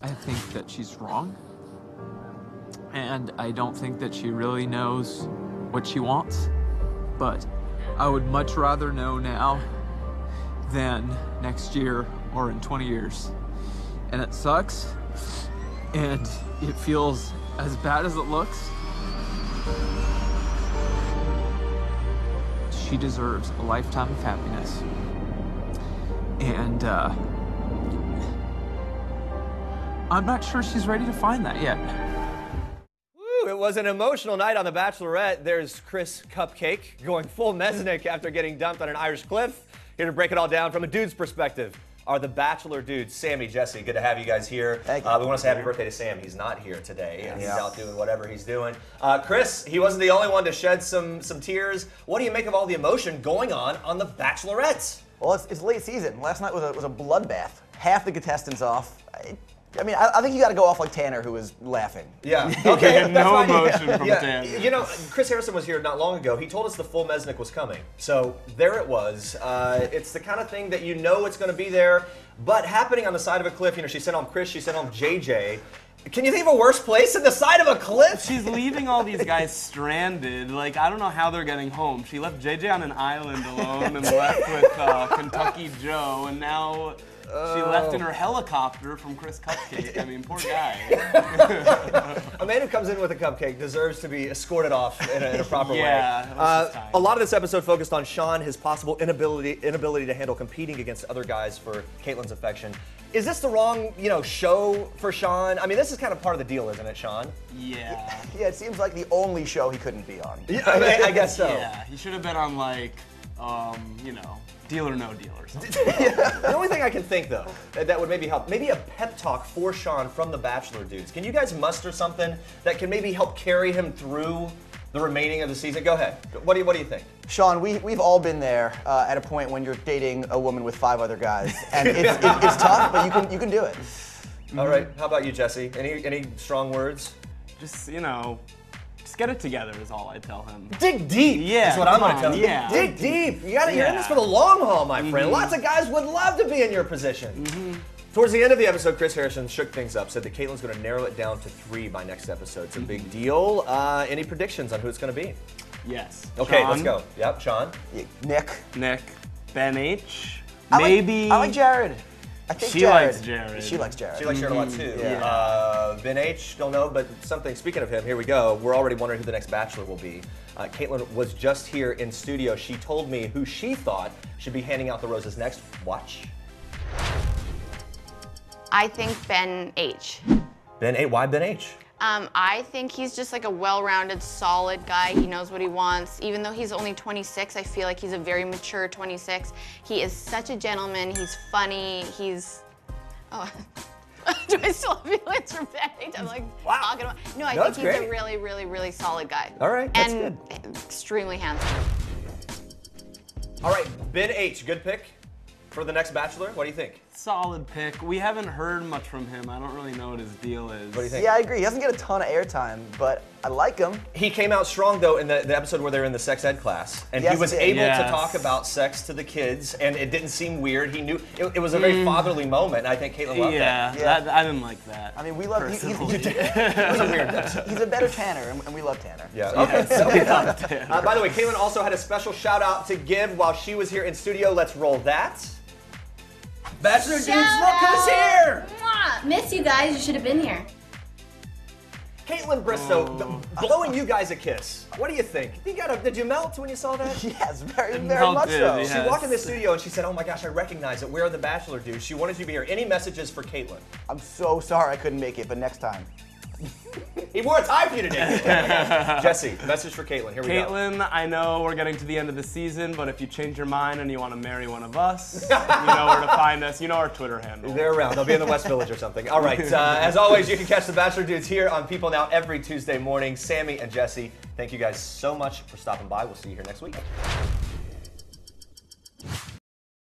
I think that she's wrong. And I don't think that she really knows what she wants. But I would much rather know now than next year or in 20 years. And it sucks. And it feels as bad as it looks. She deserves a lifetime of happiness. And I'm not sure she's ready to find that yet. Woo, it was an emotional night on The Bachelorette. There's Chris Cupcake going full Mesnick after getting dumped on an Irish cliff. Here to break it all down from a dude's perspective are the Bachelor Dudes. Sammy, Jesse, good to have you guys here. Thank you. We want to say happy birthday to Sam. He's not here today, and he's out doing whatever he's doing. Chris, he wasn't the only one to shed some tears. What do you make of all the emotion going on The Bachelorette? Well, it's late season. Last night was a bloodbath. Half the contestants off. I think you got to go off like Tanner, who was laughing. Yeah. Okay. No emotion from Tanner. You know, Chris Harrison was here not long ago. He told us the full Mesnick was coming. So there it was. It's the kind of thing that you know it's going to be there, but happening on the side of a cliff. You know, she sent home Chris, she sent home JJ. Can you think of a worse place than the side of a cliff? She's leaving all these guys stranded. Like, I don't know how they're getting home. She left JJ on an island alone and left with Kentucky Joe, and now she left in her helicopter from Chris Cupcake. I mean, poor guy. A man who comes in with a cupcake deserves to be escorted off in a proper way. Yeah. A lot of this episode focused on Shawn, his possible inability to handle competing against other guys for Kaitlyn's affection. Is this the wrong, show for Shawn? I mean, this is kind of part of the deal, isn't it, Shawn? Yeah. Yeah, it seems like the only show he couldn't be on. Yeah, I guess so. Yeah, he should have been on, like, Deal or No Deal or something. The only thing I can think, though, that would maybe help, maybe a pep talk for Shawn from the Bachelor Dudes. Can you guys muster something that can maybe help carry him through the remaining of the season? Go ahead. What do you think? Shawn, we've all been there at a point when you're dating a woman with 5 other guys, and it's tough, but you can do it. All right. How about you, Jesse? Any strong words? Just get it together is all I tell him. Dig deep. Yeah, is what I'm going to tell you. Yeah. Dig deep. You're in this for the long haul, my friend. Lots of guys would love to be in your position. Towards the end of the episode, Chris Harrison shook things up, said that Kaitlyn's going to narrow it down to 3 by next episode. It's a big deal. Any predictions on who it's going to be? Yes. Okay, Shawn, let's go. Yep, Shawn. Nick. Ben H. I Maybe. like Jared. I think She likes Jared. She likes Jared. She likes Jared a lot too. Yeah. Ben H, don't know, but something. Speaking of him, here we go. We're already wondering who the next Bachelor will be. Kaitlyn was just here in studio. She told me who she thought should be handing out the roses next. Watch. I think Ben H. Ben H. Why Ben H? I think he's just like a well-rounded, solid guy. He knows what he wants. Even though he's only 26, I feel like he's a very mature 26. He is such a gentleman. He's funny. Oh, do I still have feelings for Ben H? I'm like talking about. No, I think he's a really, really, really solid guy. All right, that's and extremely handsome. All right, Ben H, good pick for the next Bachelor. What do you think? Solid pick. We haven't heard much from him. I don't really know what his deal is. What do you think? Yeah, I agree. He doesn't get a ton of airtime, but I like him. He came out strong, though, in the episode where they're in the sex ed class. And he was able to talk about sex to the kids, and it didn't seem weird. He knew it was a very fatherly moment, and I think Kaitlyn loved that. Yeah, I didn't like that. I mean, we love it was a weird episode. He's a better Tanner, and we love Tanner. Yeah, okay. By the way, Kaitlyn also had a special shout-out to give while she was here in studio. Let's roll that. Bachelor Dudes, look who's here! Mwah! Miss you guys, you should have been here. Kaitlyn Bristowe, blowing you guys a kiss. What do you think? Did you melt when you saw that? Yes, very much so. Yes. She walked in the studio and she said, oh my gosh, I recognize it. Where are the Bachelor Dudes? She wanted you to be here. Any messages for Kaitlyn? I'm so sorry I couldn't make it, but next time. He wore a tie for you today. Jesse, message for Kaitlyn. Here we go. Kaitlyn, I know we're getting to the end of the season, but if you change your mind and you want to marry one of us, you know where to find us. You know our Twitter handle. They're around. They'll be in the West Village or something. All right. As always, you can catch the Bachelor Dudes here on People Now every Tuesday morning. Sammy and Jesse, thank you guys so much for stopping by. We'll see you here next week.